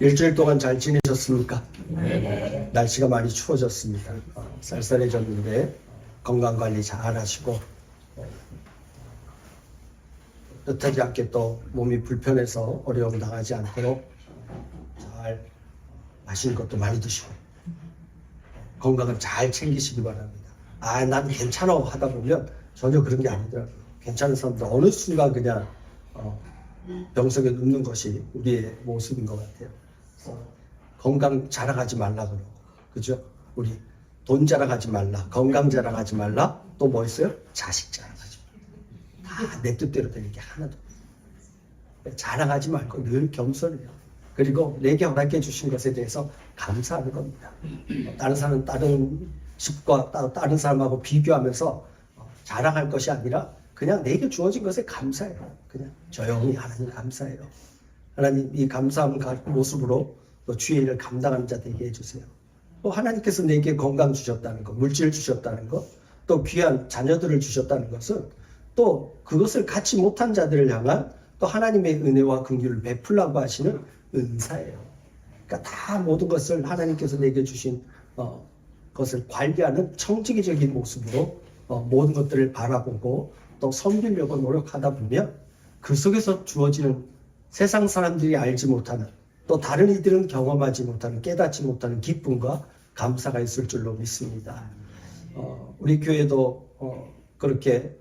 일주일 동안 잘 지내셨습니까? 날씨가 많이 추워졌습니다. 쌀쌀해졌는데 건강관리 잘 하시고 뜻하지 않게 또 몸이 불편해서 어려움 당하지 않도록 잘 맛있는 것도 많이 드시고 건강을 잘 챙기시기 바랍니다. 난 괜찮아 하다 보면 전혀 그런 게 아니더라고요. 괜찮은 사람들 어느 순간 그냥 병석에 눕는 것이 우리의 모습인 것 같아요. 건강 자랑하지 말라 그러고, 그죠? 우리 돈 자랑하지 말라, 건강 자랑하지 말라, 또 뭐 있어요? 자식 자랑하지 말라. 다 내 뜻대로 되는 게 하나도 없어요. 자랑하지 말고 늘 겸손해요. 그리고 내게 허락해 주신 것에 대해서 감사하는 겁니다. 다른 사람은 다른 집과 다른 사람하고 비교하면서 자랑할 것이 아니라 그냥 내게 주어진 것에 감사해요. 그냥 조용히 하나님 감사해요. 하나님 이 감사한 모습으로 또 주의 일을 감당하는 자 되게 해주세요. 또 하나님께서 내게 건강 주셨다는 것, 물질 주셨다는 것, 또 귀한 자녀들을 주셨다는 것은 또 그것을 갖지 못한 자들을 향한 또 하나님의 은혜와 긍휼을 베풀라고 하시는 은사예요. 그러니까 다 모든 것을 하나님께서 내게 주신 것을 관리하는 청지기적인 모습으로 모든 것들을 바라보고 또 섬기려고 노력하다 보면 그 속에서 주어지는 세상 사람들이 알지 못하는 또 다른 이들은 경험하지 못하는 깨닫지 못하는 기쁨과 감사가 있을 줄로 믿습니다. 우리 교회도 그렇게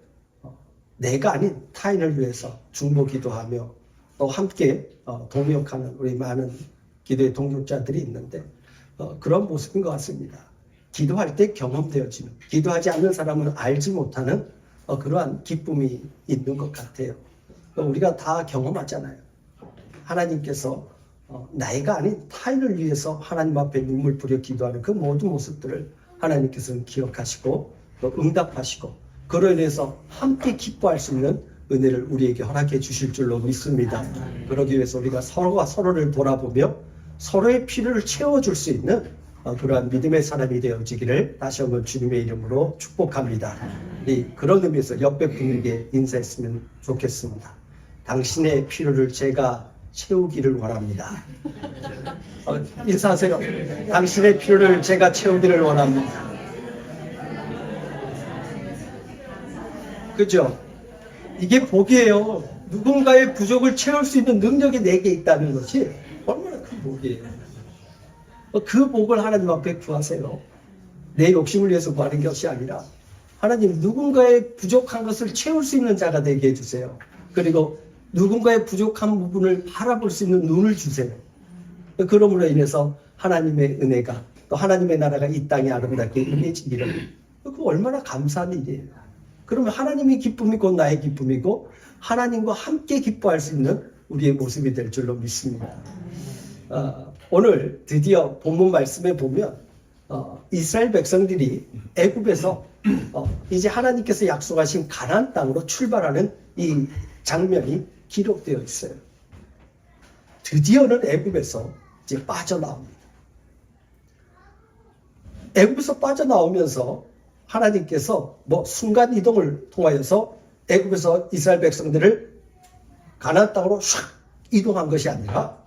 내가 아닌 타인을 위해서 중보 기도하며 또 함께 동역하는 우리 많은 기도의 동역자들이 있는데 그런 모습인 것 같습니다. 기도할 때 경험되어지는, 기도하지 않는 사람은 알지 못하는 그러한 기쁨이 있는 것 같아요. 우리가 다 경험하잖아요. 하나님께서 나이가 아닌 타인을 위해서 하나님 앞에 눈물 뿌려 기도하는 그 모든 모습들을 하나님께서는 기억하시고 또 응답하시고 그로 인해서 함께 기뻐할 수 있는 은혜를 우리에게 허락해 주실 줄로 믿습니다. 그러기 위해서 우리가 서로가 서로를 돌아보며 서로의 필요를 채워줄 수 있는 그러한 믿음의 사람이 되어지기를 다시 한번 주님의 이름으로 축복합니다. 그런 의미에서 옆에 분에게 인사했으면 좋겠습니다. 당신의 필요를 제가 채우기를 원합니다. 인사하세요. 당신의 필요를 제가 채우기를 원합니다. 그죠? 이게 복이에요. 누군가의 부족을 채울 수 있는 능력이 내게 있다는 것이 얼마나 큰 복이에요. 그 복을 하나님 앞에 구하세요. 내 욕심을 위해서 구하는 것이 아니라 하나님 누군가의 부족한 것을 채울 수 있는 자가 되게 해주세요. 그리고 누군가의 부족한 부분을 바라볼 수 있는 눈을 주세요. 그러므로 인해서 하나님의 은혜가 또 하나님의 나라가 이 땅에 아름답게 임해지기를 그거 얼마나 감사한 일이에요. 그러면 하나님의 기쁨이 곧 나의 기쁨이고 하나님과 함께 기뻐할 수 있는 우리의 모습이 될 줄로 믿습니다. 오늘 드디어 본문 말씀에 보면 이스라엘 백성들이 애굽에서 이제 하나님께서 약속하신 가나안 땅으로 출발하는 이 장면이 기록되어 있어요. 드디어는 애굽에서 이제 빠져나옵니다. 애굽에서 빠져나오면서 하나님께서 순간 이동을 통하여서 애굽에서 이스라엘 백성들을 가나안 땅으로 샥 이동한 것이 아니라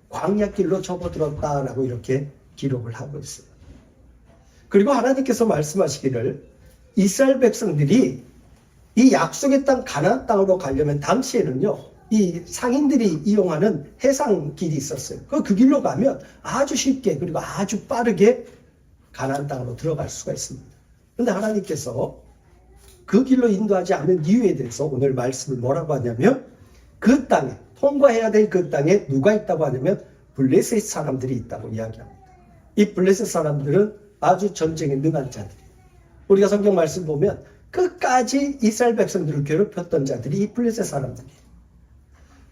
광야길로 접어들었다라고 이렇게 기록을 하고 있어요. 그리고 하나님께서 말씀하시기를 이스라엘 백성들이 이 약속의 땅 가나안 땅으로 가려면 당시에는요 이 상인들이 이용하는 해상길이 있었어요. 그 길로 가면 아주 쉽게 그리고 아주 빠르게 가나안 땅으로 들어갈 수가 있습니다. 그런데 하나님께서 그 길로 인도하지 않는 이유에 대해서 오늘 말씀을 뭐라고 하냐면 그 땅에 통과해야 될 그 땅에 누가 있다고 하냐면 블레셋 사람들이 있다고 이야기합니다. 이 블레셋 사람들은 아주 전쟁에 능한 자들이에요. 우리가 성경 말씀 보면 끝까지 이스라엘 백성들을 괴롭혔던 자들이 이 블레셋 사람들이에요.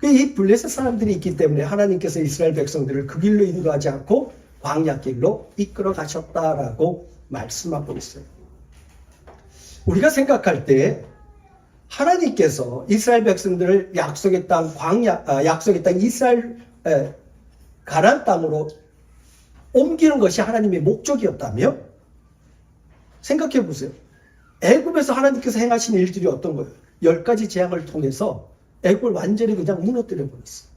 이 블레셋 사람들이 있기 때문에 하나님께서 이스라엘 백성들을 그 길로 인도하지 않고 광야길로 이끌어 가셨다라고 말씀하고 있어요. 우리가 생각할 때 하나님께서 이스라엘 백성들을 약속의 땅 약속의 땅 이스라엘 가나안 땅으로 옮기는 것이 하나님의 목적이었다며? 생각해 보세요. 애굽에서 하나님께서 행하신 일들이 어떤 거예요? 10가지 재앙을 통해서 애굽을 완전히 그냥 무너뜨려 버렸어요.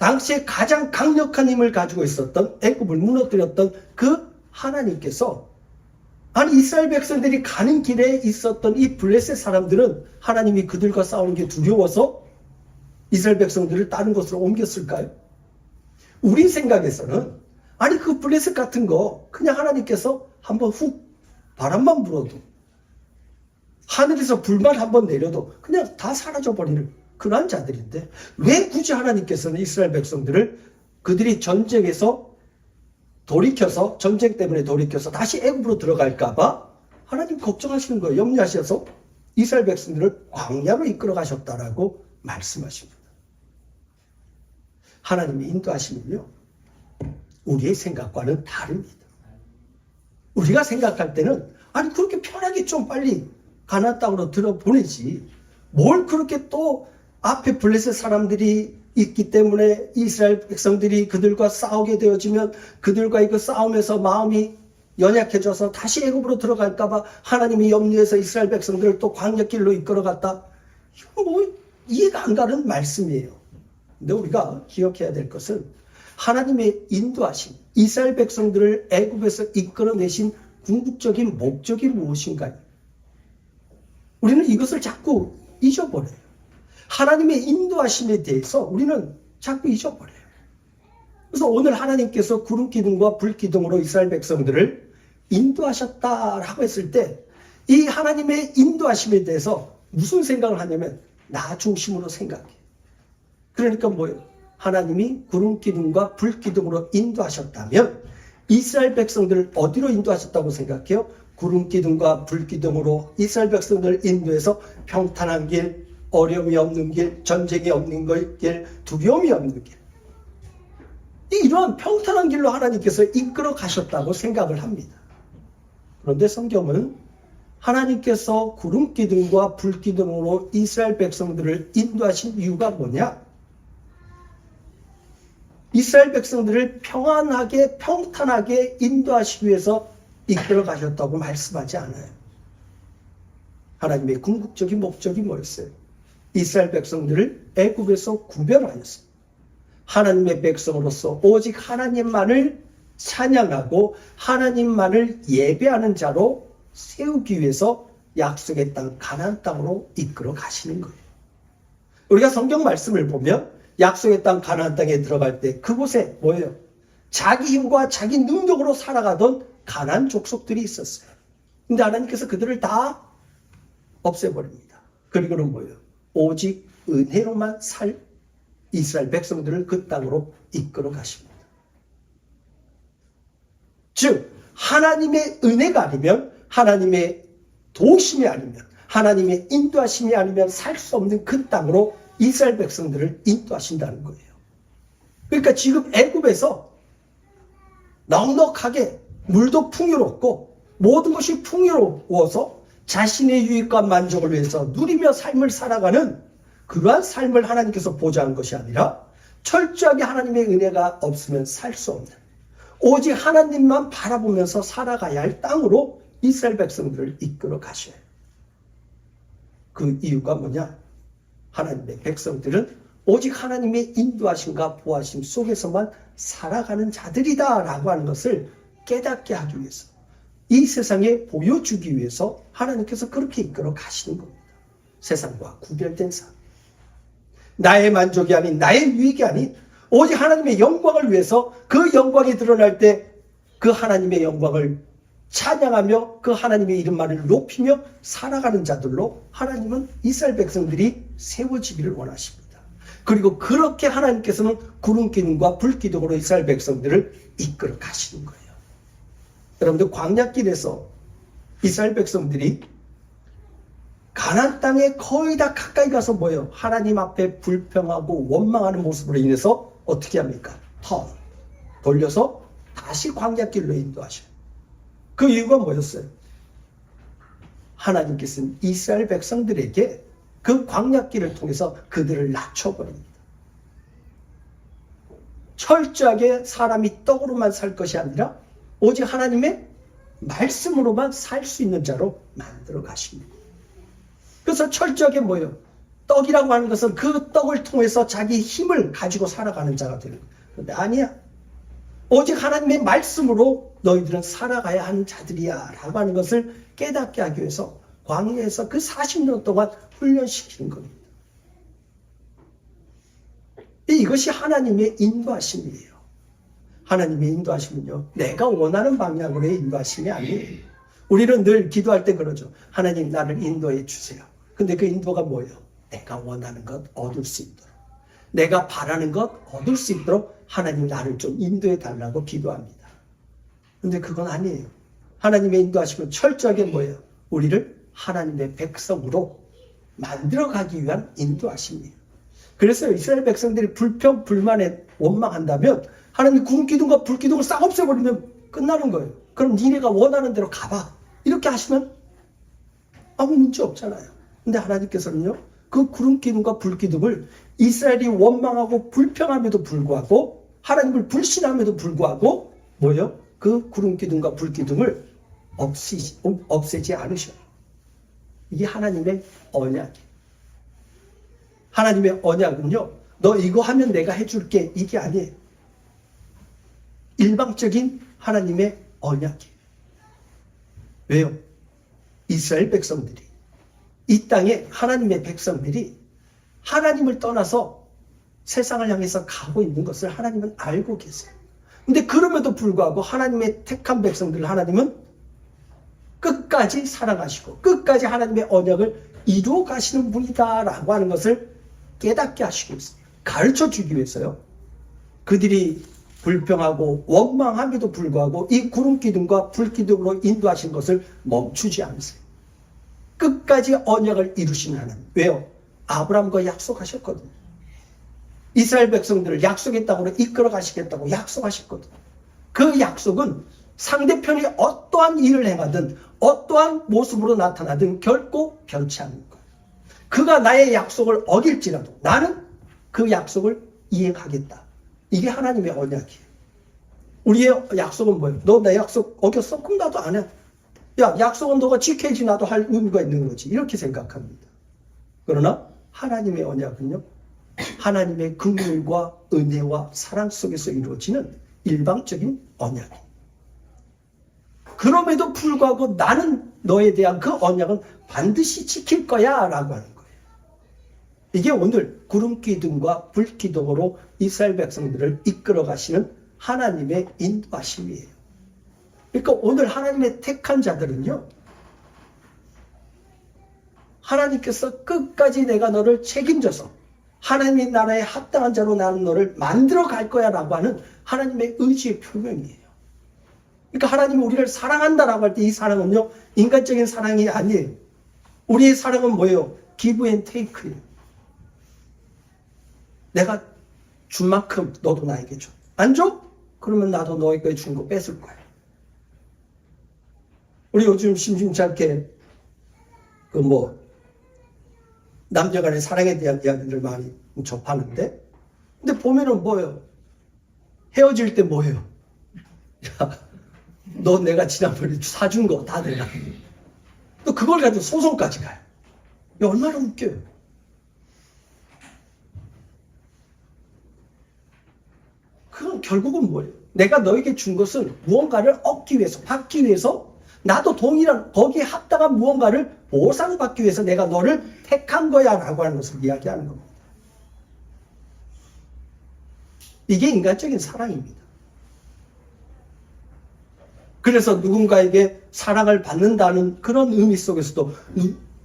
당시에 가장 강력한 힘을 가지고 있었던 애굽을 무너뜨렸던 그 하나님께서, 아니 이스라엘 백성들이 가는 길에 있었던 이 블레셋 사람들은 하나님이 그들과 싸우는 게 두려워서 이스라엘 백성들을 다른 곳으로 옮겼을까요? 우리 생각에서는 아니 그 블레셋 같은 거 그냥 하나님께서 한번 훅 바람만 불어도, 하늘에서 불만 한번 내려도 그냥 다 사라져버리는 그러한 자들인데, 왜 굳이 하나님께서는 이스라엘 백성들을 그들이 전쟁에서 돌이켜서, 전쟁 때문에 돌이켜서 다시 애굽으로 들어갈까봐 하나님 걱정하시는 거예요. 염려하셔서 이스라엘 백성들을 광야로 이끌어 가셨다라고 말씀하십니다. 하나님의 인도하심은요, 우리의 생각과는 다릅니다. 우리가 생각할 때는 아니 그렇게 편하게 좀 빨리 가나안 땅으로 들어보내지, 뭘 그렇게 또 앞에 블레셋 사람들이 있기 때문에 이스라엘 백성들이 그들과 싸우게 되어지면 그들과 이거 싸움에서 마음이 연약해져서 다시 애굽으로 들어갈까봐 하나님이 염려해서 이스라엘 백성들을 또 광야길로 이끌어갔다. 이거 뭐 이해가 안 가는 말씀이에요. 근데 우리가 기억해야 될 것은 하나님의 인도하심, 이스라엘 백성들을 애굽에서 이끌어내신 궁극적인 목적이 무엇인가요? 우리는 이것을 자꾸 잊어버려요. 하나님의 인도하심에 대해서 우리는 자꾸 잊어버려요. 그래서 오늘 하나님께서 구름 기둥과 불 기둥으로 이스라엘 백성들을 인도하셨다라고 했을 때, 이 하나님의 인도하심에 대해서 무슨 생각을 하냐면 나 중심으로 생각해요. 그러니까 뭐예요? 하나님이 구름 기둥과 불 기둥으로 인도하셨다면 이스라엘 백성들을 어디로 인도하셨다고 생각해요? 구름 기둥과 불 기둥으로 이스라엘 백성들을 인도해서 평탄한 길, 어려움이 없는 길, 전쟁이 없는 길, 두려움이 없는 길, 이러한 평탄한 길로 하나님께서 이끌어 가셨다고 생각을 합니다. 그런데 성경은 하나님께서 구름 기둥과 불 기둥으로 이스라엘 백성들을 인도하신 이유가 뭐냐? 이스라엘 백성들을 평안하게, 평탄하게 인도하시기 위해서 이끌어 가셨다고 말씀하지 않아요. 하나님의 궁극적인 목적이 뭐였어요? 이스라엘 백성들을 애굽에서 구별하여서 하나님의 백성으로서 오직 하나님만을 찬양하고 하나님만을 예배하는 자로 세우기 위해서 약속의 땅 가나안 땅으로 이끌어 가시는 거예요. 우리가 성경 말씀을 보면 약속의 땅 가나안 땅에 들어갈 때 그곳에 뭐예요? 자기 힘과 자기 능력으로 살아가던 가나안 족속들이 있었어요. 근데 하나님께서 그들을 다 없애버립니다. 그리고는 뭐예요? 오직 은혜로만 살 이스라엘 백성들을 그 땅으로 이끌어 가십니다. 즉 하나님의 은혜가 아니면, 하나님의 도우심이 아니면, 하나님의 인도하심이 아니면 살 수 없는 그 땅으로 이스라엘 백성들을 인도하신다는 거예요. 그러니까 지금 애굽에서 넉넉하게 물도 풍요롭고 모든 것이 풍요로워서 자신의 유익과 만족을 위해서 누리며 삶을 살아가는 그러한 삶을 하나님께서 보좌한 것이 아니라, 철저하게 하나님의 은혜가 없으면 살 수 없는, 오직 하나님만 바라보면서 살아가야 할 땅으로 이스라엘 백성들을 이끌어 가셔요. 그 이유가 뭐냐? 하나님의 백성들은 오직 하나님의 인도하심과 보호하심 속에서만 살아가는 자들이다라고 하는 것을 깨닫게 하기 위해서, 이 세상에 보여주기 위해서 하나님께서 그렇게 이끌어 가시는 겁니다. 세상과 구별된 삶, 나의 만족이 아닌, 나의 유익이 아닌 오직 하나님의 영광을 위해서, 그 영광이 드러날 때 그 하나님의 영광을 찬양하며 그 하나님의 이름만을 높이며 살아가는 자들로 하나님은 이스라엘 백성들이 세워지기를 원하십니다. 그리고 그렇게 하나님께서는 구름 기둥과 불 기둥으로 이스라엘 백성들을 이끌어 가시는 거예요. 여러분들, 광야길에서 이스라엘 백성들이 가나안 땅에 거의 다 가까이 가서 뭐예요? 하나님 앞에 불평하고 원망하는 모습으로 인해서 어떻게 합니까? 돌려서 다시 광야길로 인도하셔요. 그 이유가 뭐였어요? 하나님께서는 이스라엘 백성들에게 그 광야길을 통해서 그들을 낮춰버립니다. 철저하게 사람이 떡으로만 살 것이 아니라 오직 하나님의 말씀으로만 살 수 있는 자로 만들어 가십니다. 그래서 철저하게 뭐예요? 떡이라고 하는 것은 그 떡을 통해서 자기 힘을 가지고 살아가는 자가 되는 거예요. 그런데 아니야. 오직 하나님의 말씀으로 너희들은 살아가야 하는 자들이야 라고 하는 것을 깨닫게 하기 위해서 광야에서 그 40년 동안 훈련시키는 겁니다. 이것이 하나님의 인도하심이에요. 하나님의 인도하심은요, 내가 원하는 방향으로의 인도하심이 아니에요. 우리는 늘 기도할 때 그러죠. 하나님 나를 인도해 주세요. 근데 그 인도가 뭐예요? 내가 원하는 것 얻을 수 있도록, 내가 바라는 것 얻을 수 있도록 하나님 나를 좀 인도해 달라고 기도합니다. 근데 그건 아니에요. 하나님의 인도하심은 철저하게 뭐예요? 우리를 하나님의 백성으로 만들어가기 위한 인도하심이에요. 그래서 이스라엘 백성들이 불평, 불만에 원망한다면 하나님이 구름 기둥과 불 기둥을 싹 없애버리면 끝나는 거예요. 그럼 니네가 원하는 대로 가봐. 이렇게 하시면 아무 문제 없잖아요. 근데 하나님께서는요, 그 구름 기둥과 불 기둥을 이스라엘이 원망하고 불평함에도 불구하고 하나님을 불신함에도 불구하고 뭐예요? 그 구름 기둥과 불 기둥을 없애지 않으셔요. 이게 하나님의 언약이에요. 하나님의 언약은요, 너 이거 하면 내가 해줄게, 이게 아니에요. 일방적인 하나님의 언약이에요. 왜요? 이스라엘 백성들이, 이 땅에 하나님의 백성들이 하나님을 떠나서 세상을 향해서 가고 있는 것을 하나님은 알고 계세요. 근데 그럼에도 불구하고 하나님의 택한 백성들을 하나님은 끝까지 사랑하시고 끝까지 하나님의 언약을 이루어 가시는 분이다라고 하는 것을 깨닫게 하시고 있습니다. 가르쳐 주기 위해서요. 그들이 불평하고 원망함에도 불구하고 이 구름 기둥과 불 기둥으로 인도하신 것을 멈추지 않으세요. 끝까지 언약을 이루시는 하나님. 왜요? 아브라함과 약속하셨거든요. 이스라엘 백성들을 약속의 땅으로 이끌어 가시겠다고 약속하셨거든요. 그 약속은 상대편이 어떠한 일을 행하든 어떠한 모습으로 나타나든 결코 변치 않는 거예요. 그가 나의 약속을 어길지라도 나는 그 약속을 이행하겠다. 이게 하나님의 언약이에요. 우리의 약속은 뭐예요? 너 내 약속 어겼어? 그럼 나도 안 해. 야, 약속은 너가 지켜야지 나도 할 의무가 있는 거지. 이렇게 생각합니다. 그러나 하나님의 언약은요, 하나님의 긍휼과 은혜와 사랑 속에서 이루어지는 일방적인 언약이에요. 그럼에도 불구하고 나는 너에 대한 그 언약은 반드시 지킬 거야 라고 하는 거예요. 이게 오늘 구름 기둥과 불 기둥으로 이스라엘 백성들을 이끌어 가시는 하나님의 인도하심이에요. 그러니까 오늘 하나님의 택한 자들은요, 하나님께서 끝까지 내가 너를 책임져서 하나님의 나라에 합당한 자로 나는 너를 만들어 갈 거야 라고 하는 하나님의 의지의 표명이에요. 그러니까 하나님이 우리를 사랑한다라고 할 때 이 사랑은요, 인간적인 사랑이 아니에요. 우리의 사랑은 뭐예요? give and take예요. 내가 준 만큼 너도 나에게 줘. 안 줘? 그러면 나도 너에게 준 거 뺏을 거야. 우리 요즘 심심치 않게 남녀간의 사랑에 대한 이야기를 많이 접하는데, 근데 보면은 뭐예요? 헤어질 때 뭐예요? 야, 너 내가 지난번에 사준 거 다 내가. 또 그걸 가지고 소송까지 가요. 이게 얼마나 웃겨요. 그건 결국은 뭐예요? 내가 너에게 준 것은 무언가를 얻기 위해서, 받기 위해서, 나도 동일한 거기에 합당한 무언가를 보상받기 위해서 내가 너를 택한 거야 라고 하는 것을 이야기하는 겁니다. 이게 인간적인 사랑입니다. 그래서 누군가에게 사랑을 받는다는 그런 의미 속에서도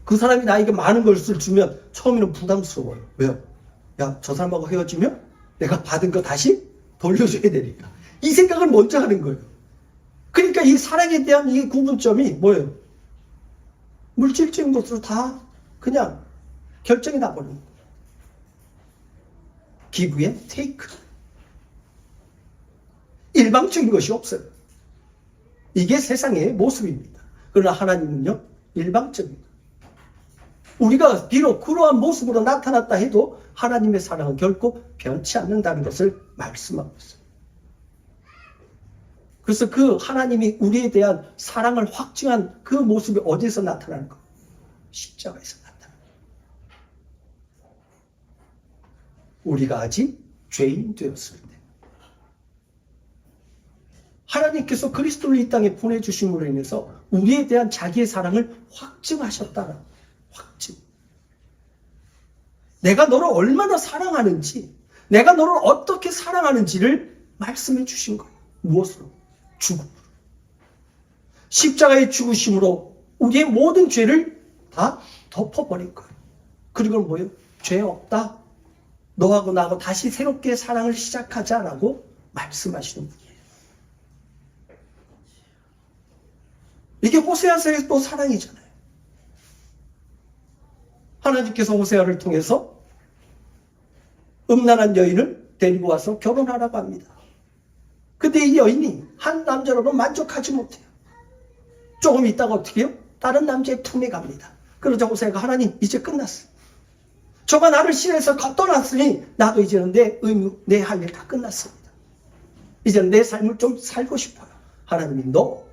그 사람이 나에게 많은 것을 주면 처음에는 부담스러워요. 왜요? 야, 저 사람하고 헤어지면 내가 받은 거 다시 돌려줘야 되니까. 이 생각을 먼저 하는 거예요. 그러니까 이 사랑에 대한 이 구분점이 뭐예요? 물질적인 것으로 다 그냥 결정이 나버리는 거예요. give and take. 일방적인 것이 없어요. 이게 세상의 모습입니다. 그러나 하나님은요, 일방적입니다. 우리가 비록 그러한 모습으로 나타났다 해도 하나님의 사랑은 결코 변치 않는다는 것을 말씀하고 있어요. 그래서 그 하나님이 우리에 대한 사랑을 확증한 그 모습이 어디서 나타나는 거? 십자가에서 나타나는 거예요. 우리가 아직 죄인 되었을 때. 하나님께서 그리스도를 이 땅에 보내주심으로 인해서 우리에 대한 자기의 사랑을 확증하셨다는 확증. 내가 너를 얼마나 사랑하는지, 내가 너를 어떻게 사랑하는지를 말씀해 주신 거예요. 무엇으로? 죽음으로. 십자가의 죽으심으로 우리의 모든 죄를 다 덮어버린 거예요. 그리고 뭐예요? 죄 없다. 너하고 나하고 다시 새롭게 사랑을 시작하자라고 말씀하시는 분이에요. 이게 호세아서의 또 사랑이잖아요. 하나님께서 호세아를 통해서 음란한 여인을 데리고 와서 결혼하라고 합니다. 근데 이 여인이 한 남자로는 만족하지 못해요. 조금 있다가 어떻게 해요? 다른 남자의 품에 갑니다. 그러자 호세아가 하나님 이제 끝났어. 저가 나를 싫어해서 떠났으니 나도 이제는 내 의무, 내 할 일 다 끝났습니다. 이제는 내 삶을 좀 살고 싶어요. 하나님이 너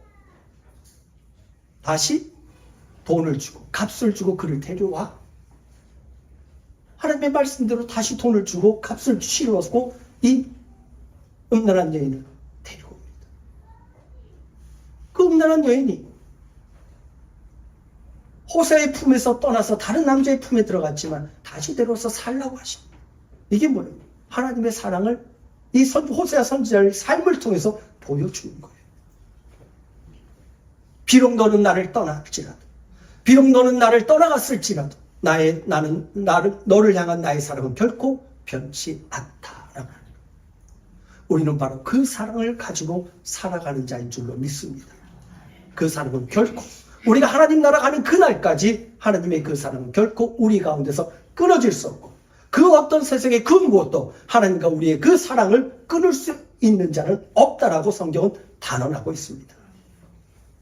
다시 돈을 주고 값을 주고 그를 데려와. 하나님의 말씀대로 다시 돈을 주고 값을 치르고 이 음란한 여인을 데리고 옵니다. 그 음란한 여인이 호세아의 품에서 떠나서 다른 남자의 품에 들어갔지만 다시 데려와서 살라고 하십니다. 이게 뭐예요? 하나님의 사랑을 이 호세아 선지자의 삶을 통해서 보여주는 거예요. 비록 너는 나를 떠날지라도, 비록 너는 나를 떠나갔을지라도 너를 향한 나의 사랑은 결코 변치 않다라고 합니다. 우리는 바로 그 사랑을 가지고 살아가는 자인 줄로 믿습니다. 그 사랑은 결코 우리가 하나님 나라 가는 그날까지 하나님의 그 사랑은 결코 우리 가운데서 끊어질 수 없고 그 어떤 세상의 그 무엇도 하나님과 우리의 그 사랑을 끊을 수 있는 자는 없다라고 성경은 단언하고 있습니다.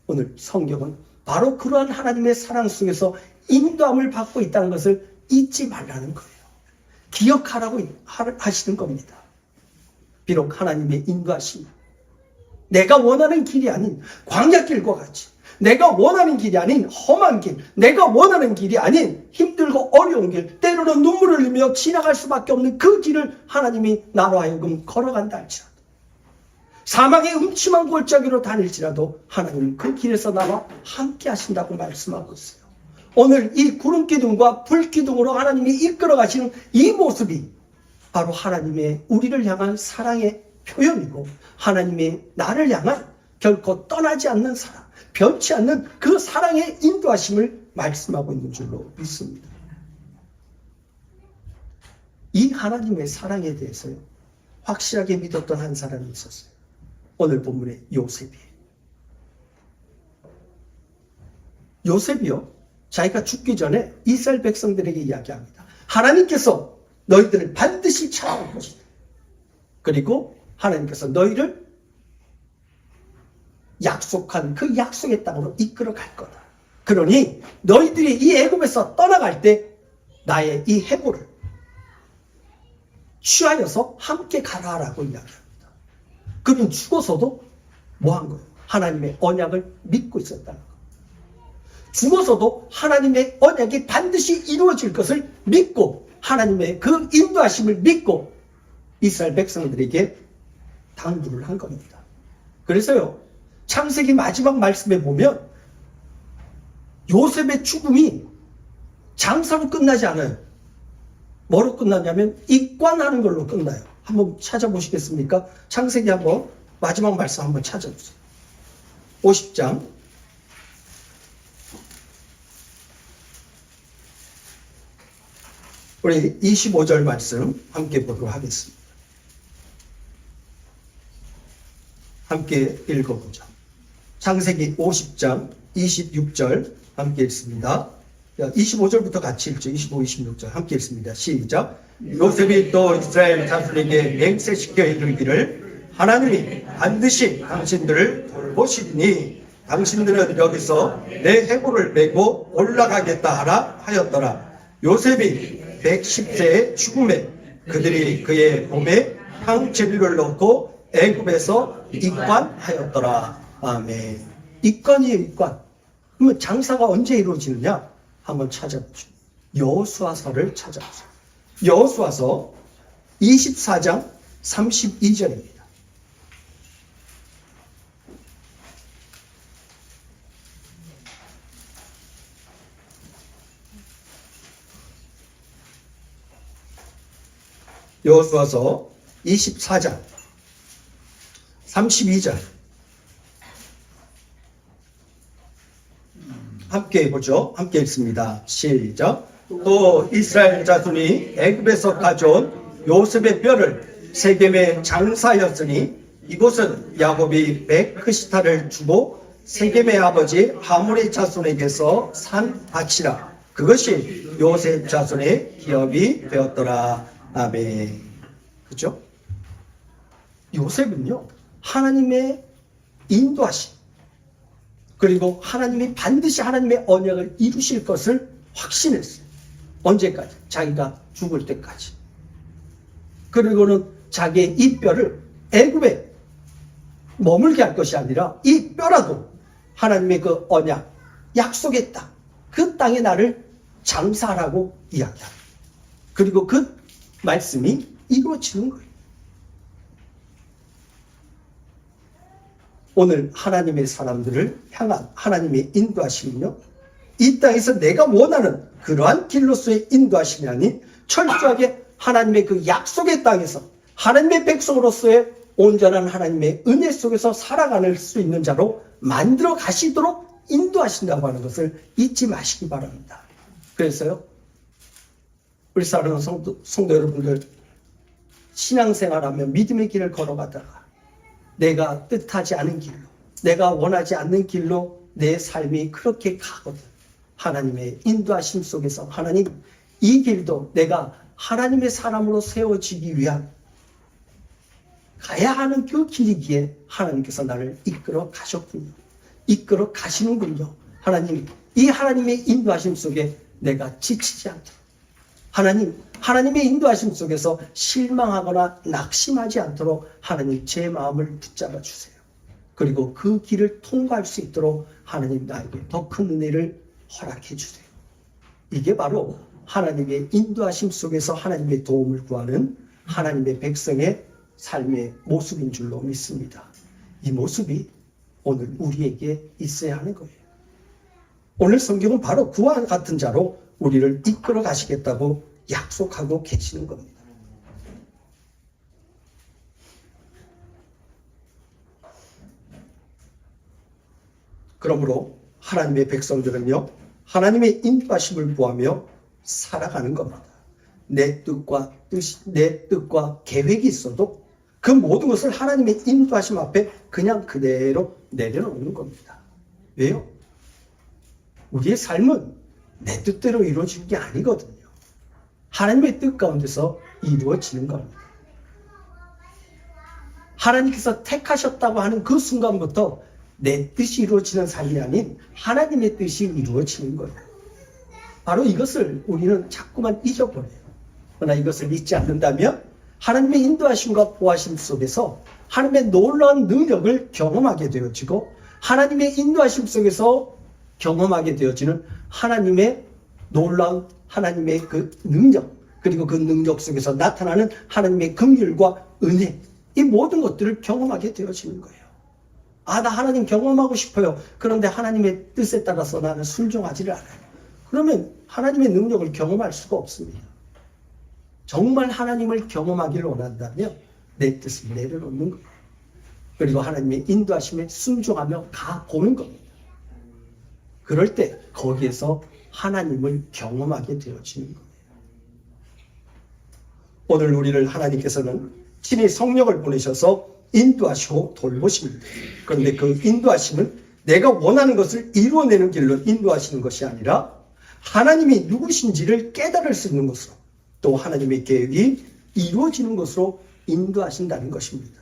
오늘 성경은 바로 그러한 하나님의 사랑 속에서 인도함을 받고 있다는 것을 잊지 말라는 거예요. 기억하라고 하시는 겁니다. 비록 하나님의 인도하심, 내가 원하는 길이 아닌 광야길과 같이, 내가 원하는 길이 아닌 험한 길, 내가 원하는 길이 아닌 힘들고 어려운 길, 때로는 눈물을 흘리며 지나갈 수밖에 없는 그 길을 하나님이 나로 하여금 걸어간다 할지라도, 사망의 음침한 골짜기로 다닐지라도 하나님은 그 길에서 나와 함께 하신다고 말씀하고 있어요. 오늘 이 구름기둥과 불기둥으로 하나님이 이끌어 가시는 이 모습이 바로 하나님의 우리를 향한 사랑의 표현이고 하나님의 나를 향한 결코 떠나지 않는 사랑, 변치 않는 그 사랑의 인도하심을 말씀하고 있는 줄로 믿습니다. 이 하나님의 사랑에 대해서요, 확실하게 믿었던 한 사람이 있었어요. 오늘 본문의 요셉이에요. 요셉이요, 자기가 죽기 전에 이스라엘 백성들에게 이야기합니다. 하나님께서 너희들을 반드시 찾아올 것이다. 그리고 하나님께서 너희를 약속한 그 약속의 땅으로 이끌어 갈 거다. 그러니 너희들이 이 애굽에서 떠나갈 때 나의 이 해골을 취하여서 함께 가라라고 이야기합니다. 그는 죽어서도 뭐 한 거예요? 하나님의 언약을 믿고 있었다는 거예요. 죽어서도 하나님의 언약이 반드시 이루어질 것을 믿고 하나님의 그 인도하심을 믿고 이스라엘 백성들에게 당부를 한 겁니다. 그래서요, 창세기 마지막 말씀에 보면 요셉의 죽음이 장사로 끝나지 않아요. 뭐로 끝나냐면 입관하는 걸로 끝나요. 한번 찾아보시겠습니까? 창세기 한번 마지막 말씀 한번 찾아보세요. 50장 우리 25절 말씀 함께 보도록 하겠습니다. 함께 읽어보자. 창세기 50장 26절 함께 읽습니다. 25절부터 같이 읽죠. 25, 26절 함께 읽습니다. 시작. 요셉이 또 이스라엘 자손에게 맹세시켜 이르기를 하나님이 반드시 당신들을 돌보시리니 당신들은 여기서 내 해골을 메고 올라가겠다 하라 하였더라. 요셉이 110세의 죽음에 그들이 그의 몸에 향재료를 넣고 애굽에서 입관하였더라. 아멘. 입관이에요, 입관. 그러면 장사가 언제 이루어지느냐? 한번 찾아보죠. 여호수아서를 찾아보세요. 여호수아서 24장 32절입니다. 여호수아서 24장 32절 함께 보죠. 함께 읽습니다. 시작. 또 이스라엘 자손이 애굽에서 가져온 요셉의 뼈를 세겜에 장사하였으니 이곳은 야곱이 메크시타를 주고 세겜의 아버지 하몰의 자손에게서 산 밭이라. 그것이 요셉 자손의 기업이 되었더라. 아멘. 그죠? 요셉은요, 하나님의 인도하심, 그리고 하나님이 반드시 하나님의 언약을 이루실 것을 확신했어요. 언제까지? 자기가 죽을 때까지. 그리고는 자기의 이 뼈를 애굽에 머물게 할 것이 아니라 이 뼈라도 하나님의 그 언약, 약속의 땅, 그 땅에 나를 장사하라고 이야기합니다. 그리고 그 말씀이 이루어지는 거예요. 오늘 하나님의 사람들을 향한 하나님의 인도하심은요, 이 땅에서 내가 원하는 그러한 길로서의 인도하심이 아닌 철저하게 하나님의 그 약속의 땅에서 하나님의 백성으로서의 온전한 하나님의 은혜 속에서 살아갈 수 있는 자로 만들어 가시도록 인도하신다고 하는 것을 잊지 마시기 바랍니다. 그래서요, 우리 사랑하는 성도 여러분들, 신앙생활하며 믿음의 길을 걸어가다가 내가 뜻하지 않은 길로, 내가 원하지 않는 길로 내 삶이 그렇게 가거든. 하나님의 인도하심 속에서 하나님, 이 길도 내가 하나님의 사람으로 세워지기 위한 가야 하는 그 길이기에 하나님께서 나를 이끌어 가셨군요. 이끌어 가시는군요. 하나님, 이 하나님의 인도하심 속에 내가 지치지 않도록, 하나님의 인도하심 속에서 실망하거나 낙심하지 않도록 하나님 제 마음을 붙잡아 주세요. 그리고 그 길을 통과할 수 있도록 하나님 나에게 더 큰 은혜를 허락해 주세요. 이게 바로 하나님의 인도하심 속에서 하나님의 도움을 구하는 하나님의 백성의 삶의 모습인 줄로 믿습니다. 이 모습이 오늘 우리에게 있어야 하는 거예요. 오늘 성경은 바로 그와 같은 자로 우리를 이끌어 가시겠다고 약속하고 계시는 겁니다. 그러므로 하나님의 백성들은요, 하나님의 인도하심을 구하며 살아가는 겁니다. 내 뜻과 계획이 있어도 그 모든 것을 하나님의 인도하심 앞에 그냥 그대로 내려놓는 겁니다. 왜요? 우리의 삶은 내 뜻대로 이루어지는 게 아니거든요. 하나님의 뜻 가운데서 이루어지는 겁니다. 하나님께서 택하셨다고 하는 그 순간부터 내 뜻이 이루어지는 삶이 아닌 하나님의 뜻이 이루어지는 거예요. 바로 이것을 우리는 자꾸만 잊어버려요. 그러나 이것을 잊지 않는다면 하나님의 인도하심과 보호하심 속에서 하나님의 놀라운 능력을 경험하게 되어지고, 하나님의 인도하심 속에서 경험하게 되어지는 하나님의 놀라운 하나님의 그 능력, 그리고 그 능력 속에서 나타나는 하나님의 긍휼과 은혜, 이 모든 것들을 경험하게 되어지는 거예요. 아, 나 하나님 경험하고 싶어요. 그런데 하나님의 뜻에 따라서 나는 순종하지를 않아요. 그러면 하나님의 능력을 경험할 수가 없습니다. 정말 하나님을 경험하기를 원한다면 내 뜻을 내려놓는 거예요. 그리고 하나님의 인도하심에 순종하며 가보는 겁니다. 그럴 때 거기에서 하나님을 경험하게 되어지는 거예요. 오늘 우리를 하나님께서는 친히 성령을 보내셔서 인도하시고 돌보십니다. 그런데 그 인도하심은 내가 원하는 것을 이루어내는 길로 인도하시는 것이 아니라 하나님이 누구신지를 깨달을 수 있는 것으로, 또 하나님의 계획이 이루어지는 것으로 인도하신다는 것입니다.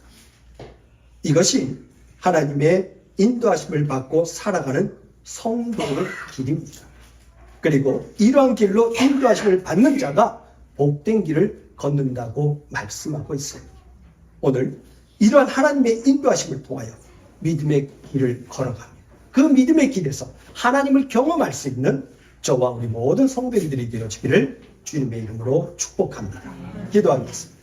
이것이 하나님의 인도하심을 받고 살아가는 성도의 길입니다. 그리고 이러한 길로 인도하심을 받는 자가 복된 길을 걷는다고 말씀하고 있어요. 오늘 이러한 하나님의 인도하심을 통하여 믿음의 길을 걸어가며 그 믿음의 길에서 하나님을 경험할 수 있는 저와 우리 모든 성도들이 되어지기를 주님의 이름으로 축복합니다. 기도하겠습니다.